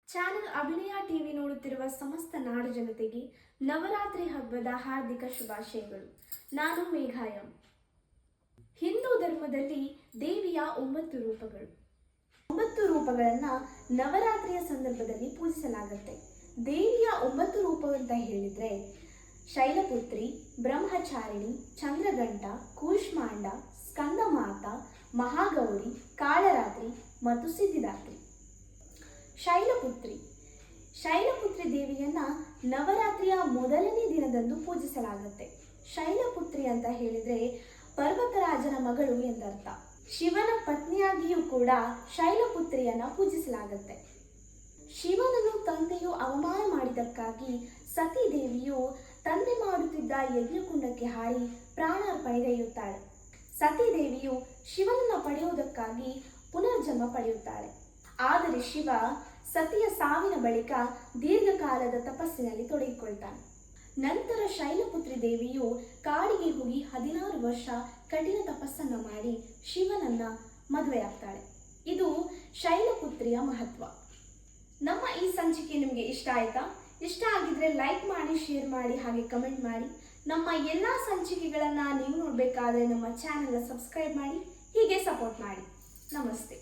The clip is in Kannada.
ಚಾನೆಲ್ ಅಭಿನಯ ಟಿವಿ ನೋಡುತ್ತಿರುವ ಸಮಸ್ತ ನಾಡು ಜನತೆಗೆ ನವರಾತ್ರಿ ಹಬ್ಬದ ಹಾರ್ದಿಕ ಶುಭಾಶಯಗಳು. ನಾನು ಮೇಘಾಯಂ. ಹಿಂದೂ ಧರ್ಮದಲ್ಲಿ ದೇವಿಯ 9 ರೂಪಗಳು. 9 ರೂಪಗಳನ್ನು ನವರಾತ್ರಿಯ ಸಂದರ್ಭದಲ್ಲಿ ಪೂಜಿಸಲಾಗುತ್ತೆ. ದೇವಿಯ 9 ರೂಪವಂತ ಹೇಳಿದ್ರೆ ಶೈಲಪುತ್ರಿ, ಬ್ರಹ್ಮಚಾರಿಣಿ, ಚಂದ್ರಘಂಟ, ಕೂಷ್ಮಾಂಡ, ಸ್ಕಂದಮಾತ, ಮಹಾಗೌರಿ, ಕಾಳರಾತ್ರಿ ಮತ್ತು ಸಿದ್ಧಿದಾತ್ರಿ. ಶೈಲಪುತ್ರಿ ದೇವಿಯನ್ನ ನವರಾತ್ರಿಯ ಮೊದಲನೇ ದಿನದಂದು ಪೂಜಿಸಲಾಗುತ್ತೆ. ಶೈಲಪುತ್ರಿ ಅಂತ ಹೇಳಿದ್ರೆ ಪರ್ವತರಾಜನ ಮಗಳು ಎಂದರ್ಥ. ಶಿವನ ಪತ್ನಿಯಾಗಿಯೂ ಕೂಡ ಶೈಲಪುತ್ರಿಯನ್ನ ಪೂಜಿಸಲಾಗುತ್ತೆ. ಶಿವನನ್ನು ತಂದೆಯು ಅವಮಾನ ಮಾಡಿದ್ದಕ್ಕಾಗಿ ಸತಿ ದೇವಿಯು ತಂದೆ ಮಾಡುತ್ತಿದ್ದ ಯಜ್ಞಕುಂಡಕ್ಕೆ ಹಾರಿ ಪ್ರಾಣಾರ್ಪಣೆಗೈಯುತ್ತಾಳೆ. ಸತಿ ದೇವಿಯು ಶಿವನನ್ನು ಪಡೆಯುವುದಕ್ಕಾಗಿ ಪುನರ್ಜನ್ಮ ಪಡೆಯುತ್ತಾಳೆ. ಆದರೆ ಶಿವ ಸತಿಯ ಸಾವಿನ ಬಳಿಕ ದೀರ್ಘಕಾಲದ ತಪಸ್ಸಿನಲ್ಲಿ ತೊಡಗಿಕೊಳ್ತಾನೆ. ನಂತರ ಶೈಲಪುತ್ರಿ ದೇವಿಯು ಕಾಡಿಗೆ ಹೋಗಿ 16 ವರ್ಷ ಕಠಿಣ ತಪಸ್ಸನ್ನು ಮಾಡಿ ಶಿವನನ್ನ ಮದುವೆಯಾಗ್ತಾಳೆ. ಇದು ಶೈಲಪುತ್ರಿಯ ಮಹತ್ವ. ನಮ್ಮ ಈ ಸಂಚಿಕೆ ನಿಮಗೆ ಇಷ್ಟ ಆಯ್ತಾ? ಇಷ್ಟ ಆಗಿದ್ರೆ ಲೈಕ್ ಮಾಡಿ, ಶೇರ್ ಮಾಡಿ, ಹಾಗೆ ಕಮೆಂಟ್ ಮಾಡಿ. ನಮ್ಮ ಎಲ್ಲ ಸಂಚಿಕೆಗಳನ್ನು ನೀವು ನೋಡಬೇಕಾದ್ರೆ ನಮ್ಮ ಚಾನೆಲ್ ಸಬ್ಸ್ಕ್ರೈಬ್ ಮಾಡಿ, ಹೀಗೆ ಸಪೋರ್ಟ್ ಮಾಡಿ. ನಮಸ್ತೆ.